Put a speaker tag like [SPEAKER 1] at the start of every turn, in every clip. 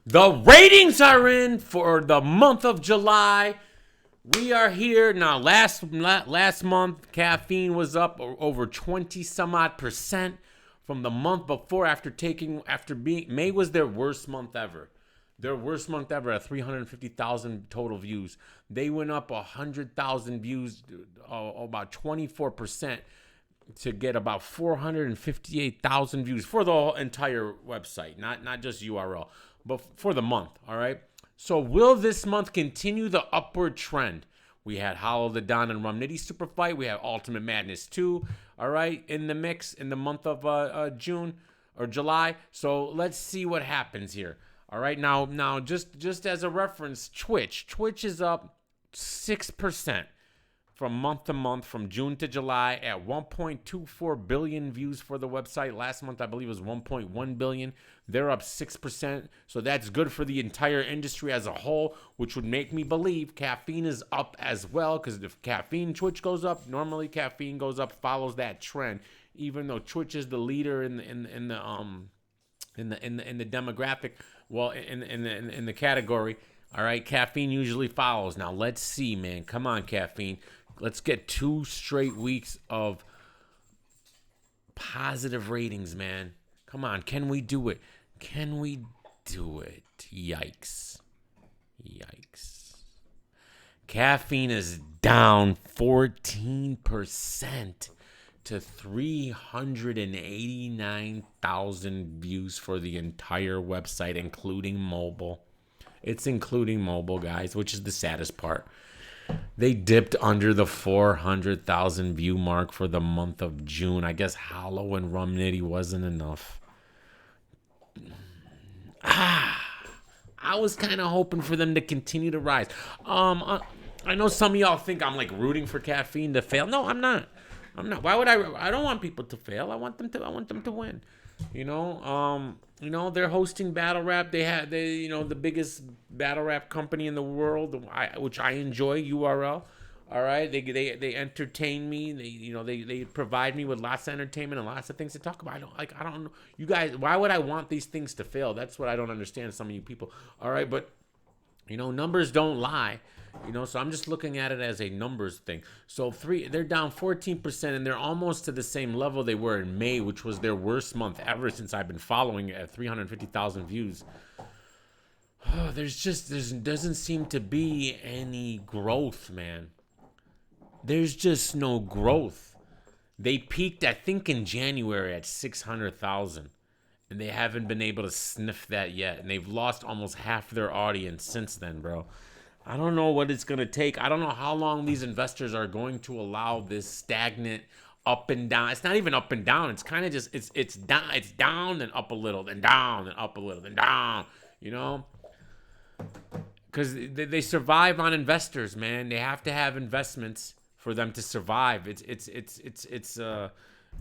[SPEAKER 1] The ratings are in for the month of July. We are here now. Last month, Caffeine was up over 20 some odd percent from the month before. May was their worst month ever. Their worst month ever at 350,000 total views. They went up 100,000 views, about 24%, to get about 458,000 views for the entire website, not just URL, but for the month. All right. So will this month continue the upward trend? We had Hollow the Don and Rum Nitty Super Fight. We have Ultimate Madness 2, all right, in the mix in the month of June or July. So let's see what happens here. All right, now just as a reference, Twitch is up 6% from month to month, from June to July, at 1.24 billion views for the website. Last month, I believe, was 1.1 billion. They're up 6%. So that's good for the entire industry as a whole, which would make me believe Caffeine is up as well. Because if Twitch goes up, normally Caffeine goes up, follows that trend. Even though Twitch is the leader in the demographic, well, in the category. All right, Caffeine usually follows. Now let's see, man. Come on, Caffeine. Let's get 2 straight weeks of positive ratings, man. Come on, can we do it? Can we do it? Yikes. Caffeine is down 14% to 389,000 views for the entire website, including mobile. It's including mobile, guys, which is the saddest part. They dipped under the 400,000 view mark for the month of June. I guess Hollow and Rum Nitty wasn't enough. I was kind of hoping for them to continue to rise. I know some of y'all think I'm like rooting for Caffeine to fail. No, I'm not. Why would I don't want people to fail. I want them to win. They're hosting battle rap. They the biggest battle rap company in the world, which I enjoy, URL. All right, they entertain me. They provide me with lots of entertainment and lots of things to talk about. I don't know, you guys. Why would I want these things to fail? That's what I don't understand. Some of you people. All right, but numbers don't lie. So I'm just looking at it as a numbers thing. So they're down 14%, and they're almost to the same level they were in May, which was their worst month ever since I've been following at 350,000 views. There doesn't seem to be any growth, man. There's just no growth. They peaked, I think, in January at 600,000. And they haven't been able to sniff that yet. And they've lost almost half their audience since then, bro. I don't know what it's going to take. I don't know how long these investors are going to allow this stagnant up and down. It's not even up and down. It's kind of just, it's down, then up a little, then down, then up a little, then down, Because they survive on investors, man. They have to have investments for them to survive.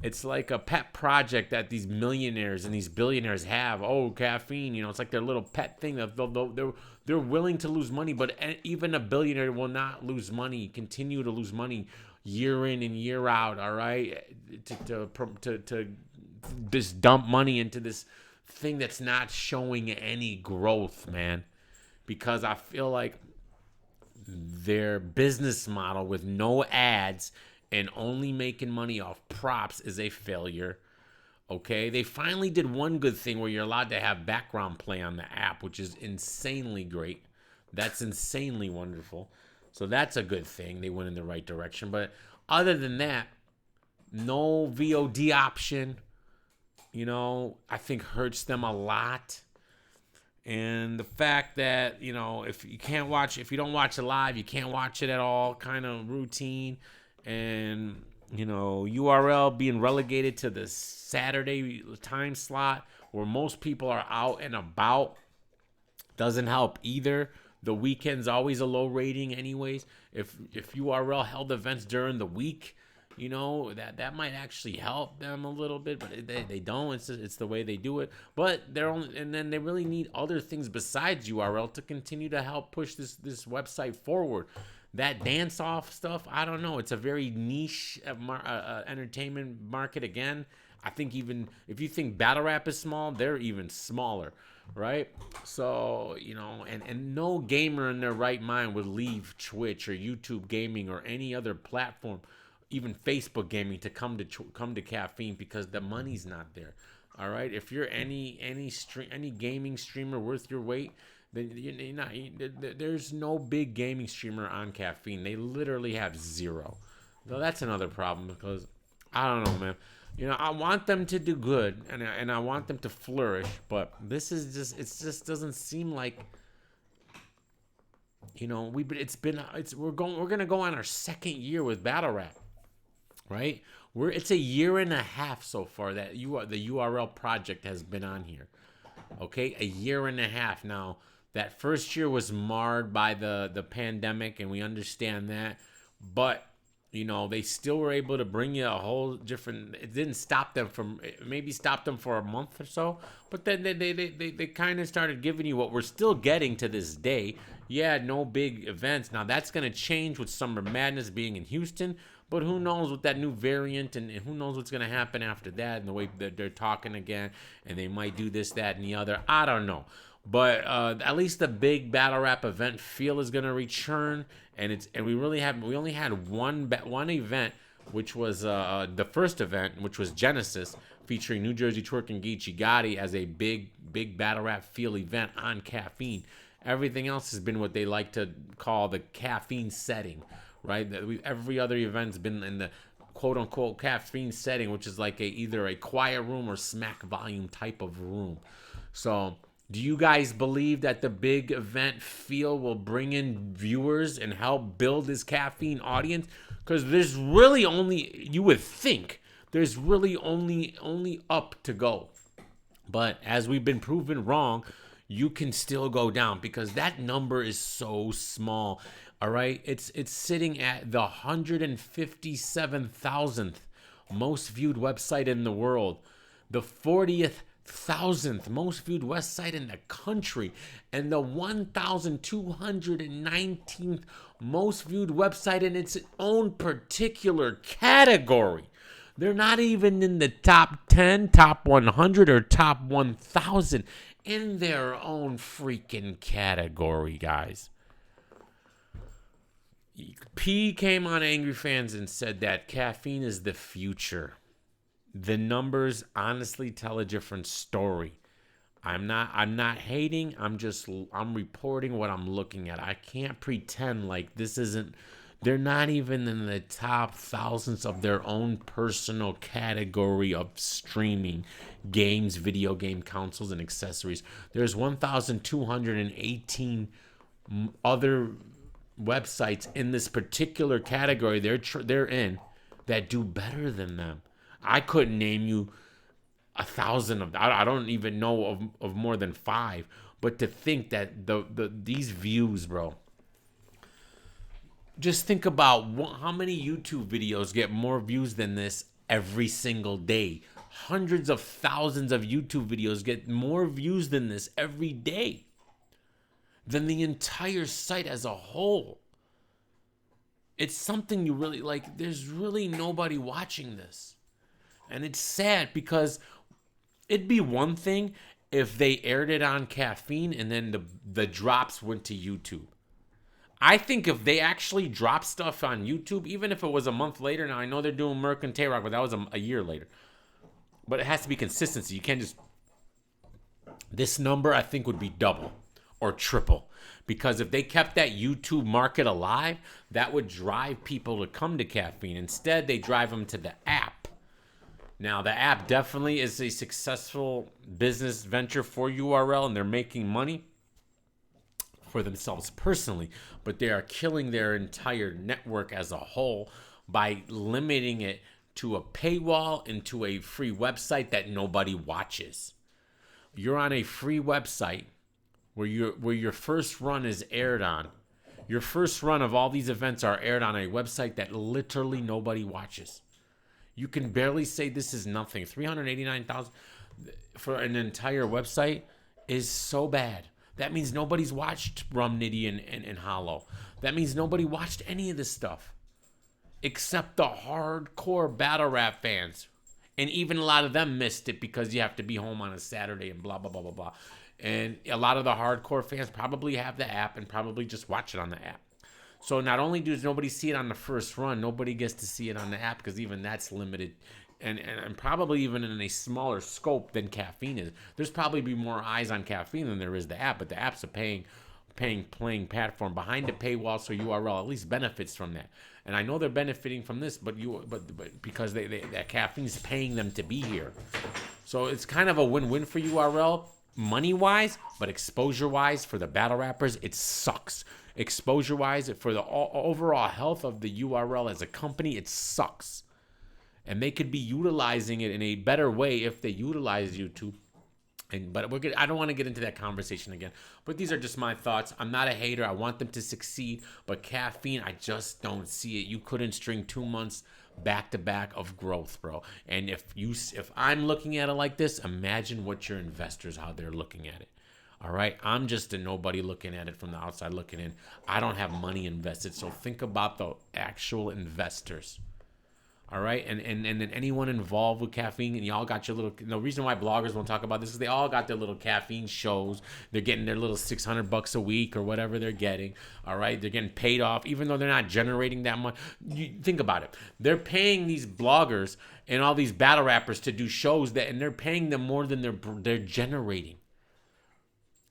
[SPEAKER 1] It's like a pet project that these millionaires and these billionaires have. Oh, Caffeine, it's like their little pet thing. They're willing to lose money, but even a billionaire will not lose money, continue to lose money year in and year out, all right? To just dump money into this thing that's not showing any growth, man. Because I feel like their business model with no ads and only making money off props is a failure. Okay, they finally did one good thing where you're allowed to have background play on the app, which is insanely great. That's insanely wonderful. So that's a good thing. They went in the right direction. But other than that, no VOD option, I think hurts them a lot. And the fact that, if you don't watch it live, you can't watch it at all, kind of routine. And URL being relegated to the Saturday time slot where most people are out and about doesn't help either. The weekend's always a low rating anyways. If URL held events during the week, that might actually help them a little bit, but they don't. It's the way they do it. But then they really need other things besides URL to continue to help push this website forward. That dance-off stuff, I don't know. It's a very niche entertainment market again. I think even if you think battle rap is small, they're even smaller. right? So, and no gamer in their right mind would leave Twitch or YouTube gaming or any other platform, even Facebook gaming, to come to Caffeine, because the money's not there. All right, if you're any gaming streamer worth your weight, then you're not. There's no big gaming streamer on Caffeine. They literally have zero. So that's another problem, because I don't know, man. I want them to do good, and I want them to flourish, but this is just doesn't seem like, we're gonna go on our second year with Battle Rap, right? It's a year and a half so far that the URL project has been on here. Okay, a year and a half now. That first year was marred by the pandemic, and we understand that, but they still were able to bring you a whole different. It didn't stop them from, maybe stopped them for a month or so, but then they kind of started giving you what we're still getting to this day. Yeah, no big events. Now that's gonna change with Summer Madness being in Houston, but who knows with that new variant, and who knows what's gonna happen after that, and the way that they're talking again, and they might do this, that, and the other. I don't know. But at least the big Battle Rap event feel is gonna return, and we only had one event, which was the first event, which was Genesis, featuring New Jersey Twerk and Geechee Gotti as a big Battle Rap feel event on Caffeine. Everything else has been what they like to call the Caffeine setting, right? Every other event's been in the quote unquote Caffeine setting, which is like either a quiet room or smack volume type of room. So, do you guys believe that the big event feel will bring in viewers and help build this Caffeine audience? Because there's really only, you would think, there's really only up to go. But as we've been proven wrong, you can still go down, because that number is so small. All right, it's sitting at the 157,000th most viewed website in the world, the 40,000th most viewed website in the country, and the 1,219th most viewed website in its own particular category. They're not even in the top 10, top 100, or top 1,000 in their own freaking category, guys. P came on Angry Fans and said that Caffeine is the future. The numbers honestly tell a different story. I'm not hating. I'm reporting what I'm looking at. I can't pretend like this isn't. They're not even in the top thousands of their own personal category of streaming games, video game consoles, and accessories. There's 1,218 other websites in this particular category they're in that do better than them. I couldn't name you 1,000 of. I don't even know of more than 5. But to think that these views, bro. Just think about how many YouTube videos get more views than this every single day. Hundreds of thousands of YouTube videos get more views than this every day, than the entire site as a whole. It's something you really like. There's really nobody watching this. And it's sad, because it'd be one thing if they aired it on Caffeine and then the drops went to YouTube. I think if they actually drop stuff on YouTube, even if it was a month later, now I know they're doing Merc and Tay-Rock, but that was a year later. But it has to be consistency. You can't just... This number, I think, would be double or triple. Because if they kept that YouTube market alive, that would drive people to come to Caffeine. Instead, they drive them to the app. Now, the app definitely is a successful business venture for URL, and they're making money for themselves personally, but they are killing their entire network as a whole by limiting it to a paywall and to a free website that nobody watches. You're on a free website where your first run is aired on. Your first run of all these events are aired on a website that literally nobody watches. You can barely say this is nothing. 389,000 for an entire website is so bad. That means nobody's watched Rum Nitty and Hollow. That means nobody watched any of this stuff. Except the hardcore battle rap fans. And even a lot of them missed it because you have to be home on a Saturday and blah, blah, blah, blah, blah. And a lot of the hardcore fans probably have the app and probably just watch it on the app. So not only does nobody see it on the first run, nobody gets to see it on the app because even that's limited. And probably even in a smaller scope than caffeine is. There's probably be more eyes on caffeine than there is the app, but the app's a paying platform behind the paywall, so URL at least benefits from that. And I know they're benefiting from this, but because that caffeine's paying them to be here. So it's kind of a win-win for URL money-wise, but exposure-wise for the battle rappers, it sucks. Exposure-wise, for the overall health of the URL as a company, it sucks. And they could be utilizing it in a better way if they utilize YouTube. But I don't want to get into that conversation again. But these are just my thoughts. I'm not a hater. I want them to succeed. But caffeine, I just don't see it. You couldn't string 2 months back to back of growth, bro. And if I'm looking at it like this, imagine what your investors, how they're looking at it. All right, I'm just a nobody looking at it from the outside looking in. I don't have money invested, so think about the actual investors. All right, and then anyone involved with caffeine, and y'all got your little. The reason why bloggers won't talk about this is they all got their little caffeine shows. They're getting their little $600 a week or whatever they're getting. All right, they're getting paid off, even though they're not generating that much. You think about it. They're paying these bloggers and all these battle rappers to do shows and they're paying them more than they're generating.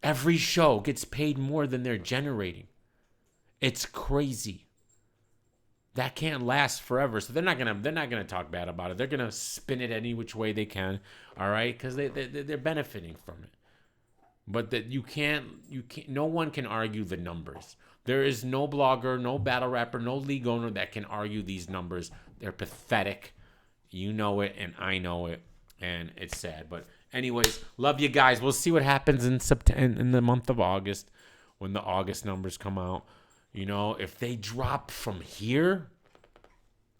[SPEAKER 1] Every show gets paid more than they're generating. It's crazy. That can't last forever, so they're not gonna talk bad about it. They're gonna spin it any which way they can, all right? Because they're benefiting from it. But that you can't. No one can argue the numbers. There is no blogger, no battle rapper, no league owner that can argue these numbers. They're pathetic. You know it, and I know it, and it's sad. But anyways, love you guys. We'll see what happens in the month of August when the August numbers come out. You know, if they drop from here,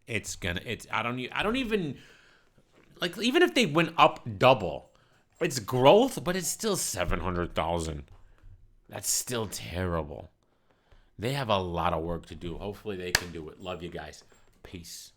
[SPEAKER 1] I don't even like, even if they went up double, it's growth, but it's still 700,000. That's still terrible. They have a lot of work to do. Hopefully they can do it. Love you guys. Peace.